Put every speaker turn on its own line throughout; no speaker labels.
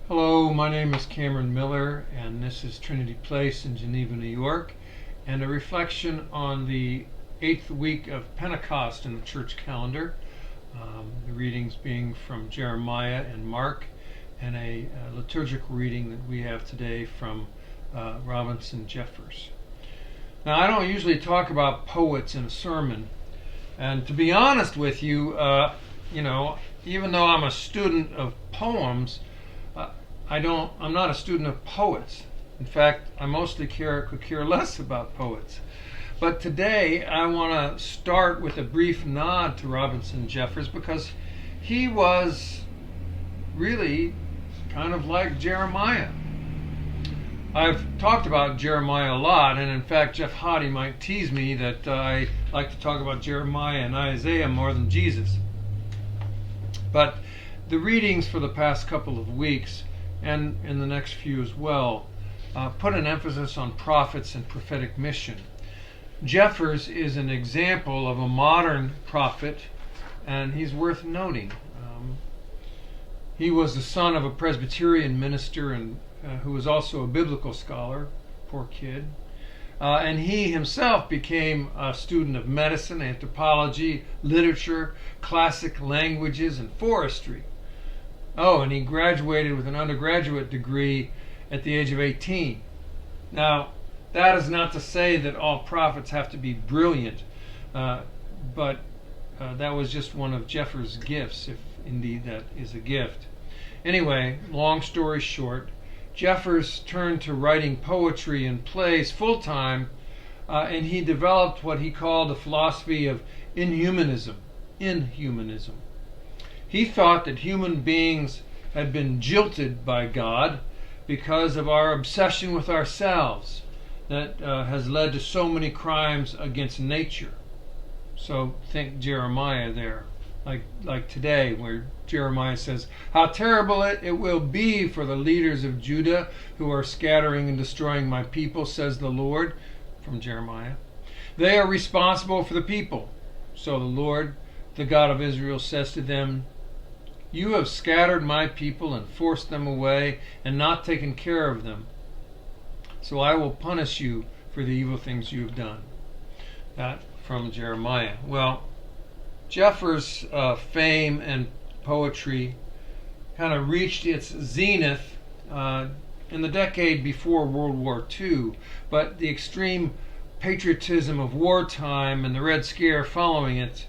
Hello, my name is Cameron Miller, and this is Trinity Place in Geneva, New York, and a reflection on the 8th week of Pentecost in the church calendar. The readings being from Jeremiah and Mark, and a liturgical reading that we have today from Robinson Jeffers. Now, I don't usually talk about poets in a sermon, and to be honest with you, even though I'm a student of poems, I'm not a student of poets. In fact, I mostly could care less about poets. But today I want to start with a brief nod to Robinson Jeffers because he was really kind of like Jeremiah. I've talked about Jeremiah a lot, and in fact Jeff Hottie might tease me that I like to talk about Jeremiah and Isaiah more than Jesus. But the readings for the past couple of weeks, and in the next few as well, put an emphasis on prophets and prophetic mission. Jeffers is an example of a modern prophet, and he's worth noting. He was the son of a Presbyterian minister and who was also a biblical scholar, poor kid. And he himself became a student of medicine, anthropology, literature, classic languages, and forestry. Oh, and he graduated with an undergraduate degree at the age of 18. Now, that is not to say that all prophets have to be brilliant, but that was just one of Jeffers' gifts, if indeed that is a gift. Anyway, long story short, Jeffers turned to writing poetry and plays full-time, and he developed what he called a philosophy of inhumanism. He thought that human beings had been jilted by God because of our obsession with ourselves that has led to so many crimes against nature. So think Jeremiah there, like today, where Jeremiah says, "How terrible it will be for the leaders of Judah who are scattering and destroying my people, says the Lord," from Jeremiah. "They are responsible for the people. So the Lord, the God of Israel, says to them, you have scattered my people and forced them away and not taken care of them. So I will punish you for the evil things you have done." That from Jeremiah. Well, Jeffers' fame and poetry kind of reached its zenith in the decade before World War II, but the extreme patriotism of wartime and the Red Scare following it,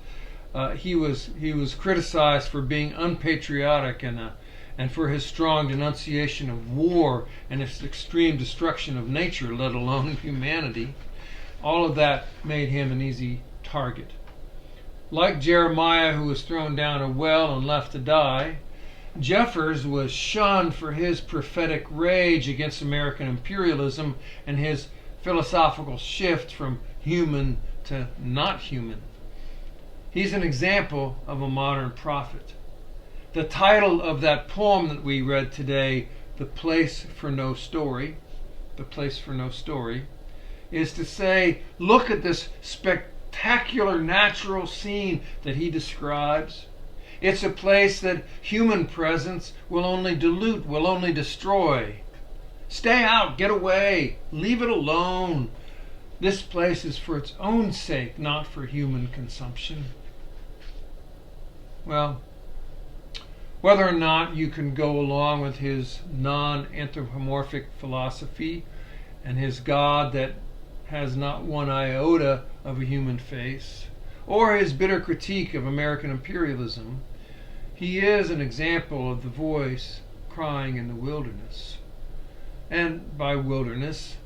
he was criticized for being unpatriotic and for his strong denunciation of war and its extreme destruction of nature, let alone humanity. All of that made him an easy target. Like Jeremiah, who was thrown down a well and left to die, Jeffers was shunned for his prophetic rage against American imperialism and his philosophical shift from human to not human. He's an example of a modern prophet. The title of that poem that we read today, The Place for No Story, is to say, look at this spectacular natural scene that he describes. It's a place that human presence will only dilute, will only destroy. Stay out, get away, leave it alone. This place is for its own sake, not for human consumption. Well, whether or not you can go along with his non-anthropomorphic philosophy and his God that has not one iota of a human face, or his bitter critique of American imperialism, he is an example of the voice crying in the wilderness. And by wilderness,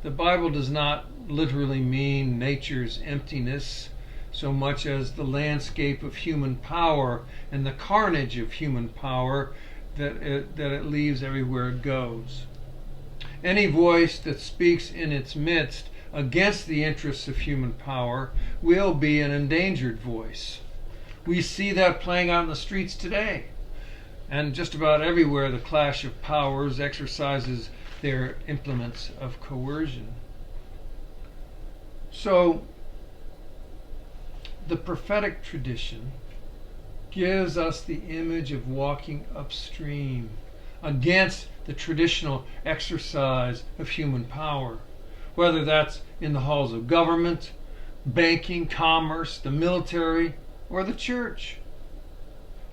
the Bible does not literally mean nature's emptiness so much as the landscape of human power and the carnage of human power that it leaves everywhere it goes. Any voice that speaks in its midst against the interests of human power will be an endangered voice. We see that playing out in the streets today. And just about everywhere the clash of powers exercises their implements of coercion. So, the prophetic tradition gives us the image of walking upstream, against the traditional exercise of human power, whether that's in the halls of government, banking, commerce, the military, or the church.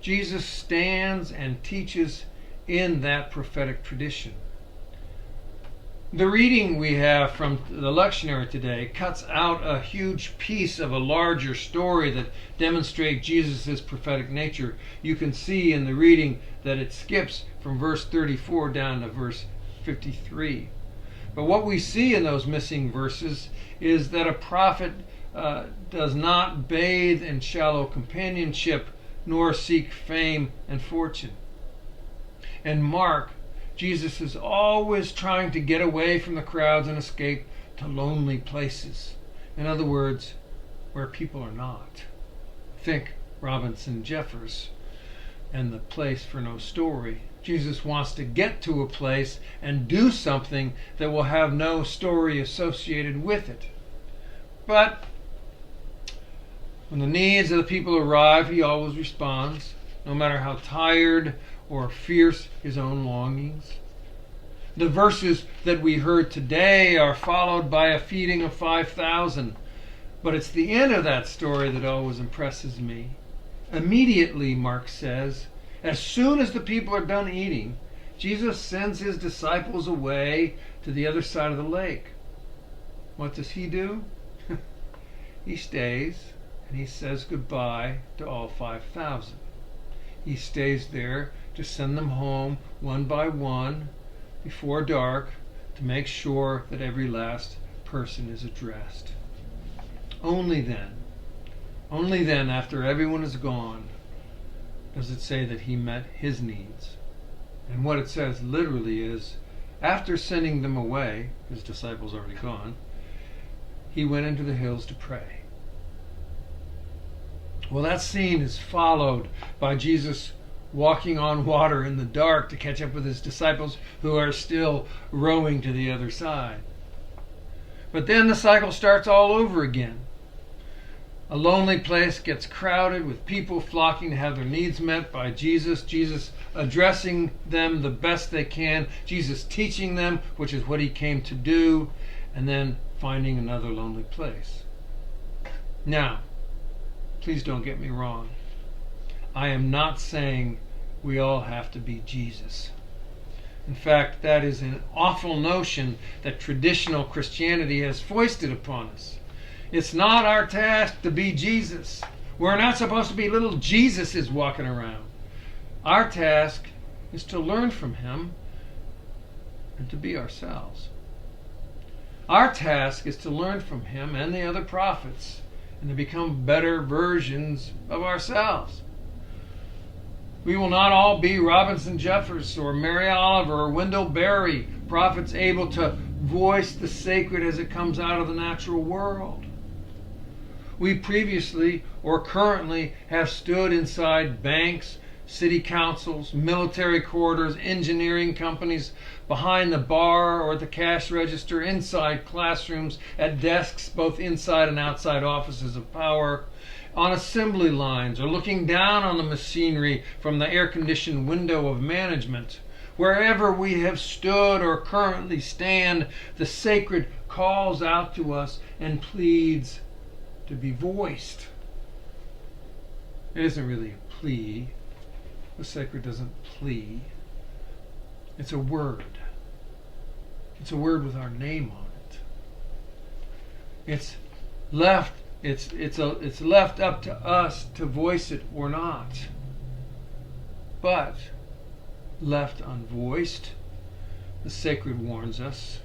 Jesus stands and teaches in that prophetic tradition. The reading we have from the lectionary today cuts out a huge piece of a larger story that demonstrates Jesus' prophetic nature. You can see in the reading that it skips from verse 34 down to verse 53. But what we see in those missing verses is that a prophet does not bathe in shallow companionship nor seek fame and fortune. In Mark, Jesus is always trying to get away from the crowds and escape to lonely places. In other words, where people are not. Think Robinson Jeffers and the place for no story. Jesus wants to get to a place and do something that will have no story associated with it. But when the needs of the people arrive, he always responds, no matter how tired or fierce his own longings. The verses that we heard today are followed by a feeding of 5,000, but it's the end of that story that always impresses me. Immediately, Mark says, as soon as the people are done eating, Jesus sends his disciples away to the other side of the lake. What does he do? He stays and he says goodbye to all 5,000. He stays there to send them home one by one before dark to make sure that every last person is addressed. Only then, after everyone is gone, does it say that he met his needs. And what it says literally is, after sending them away, his disciples already gone, he went into the hills to pray. Well, that scene is followed by Jesus walking on water in the dark to catch up with his disciples who are still rowing to the other side. But then the cycle starts all over again. A lonely place gets crowded with people flocking to have their needs met by Jesus. Jesus addressing them the best they can. Jesus teaching them, which is what he came to do. And then finding another lonely place. Now, please don't get me wrong. I am not saying we all have to be Jesus. In fact, that is an awful notion that traditional Christianity has foisted upon us. It's not our task to be Jesus. We're not supposed to be little Jesuses walking around. Our task is to learn from him and to be ourselves. Our task is to learn from him and the other prophets and to become better versions of ourselves. We will not all be Robinson Jeffers or Mary Oliver or Wendell Berry, prophets able to voice the sacred as it comes out of the natural world. We previously or currently have stood inside banks, city councils, military quarters, engineering companies, behind the bar or at the cash register, inside classrooms, at desks both inside and outside offices of power, on assembly lines, or looking down on the machinery from the air-conditioned window of management. Wherever we have stood or currently stand, the sacred calls out to us and pleads to be voiced. It isn't really a plea. The sacred doesn't plea. It's a word. It's a word with our name on it. It's left up to us to voice it or not. But left unvoiced, the sacred warns us,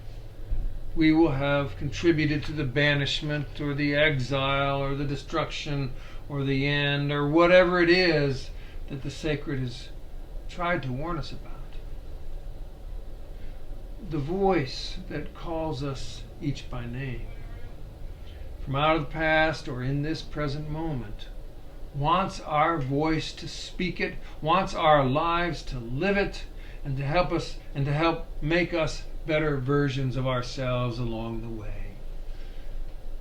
we will have contributed to the banishment or the exile or the destruction or the end or whatever it is that the sacred has tried to warn us about. The voice that calls us each by name, from out of the past or in this present moment, wants our voice to speak it, wants our lives to live it, and to help us and to help make us better versions of ourselves along the way.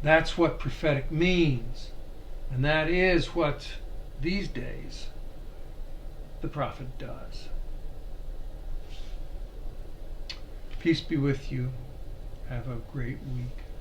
That's what prophetic means, and that is what these days the prophet does. Peace be with you. Have a great week.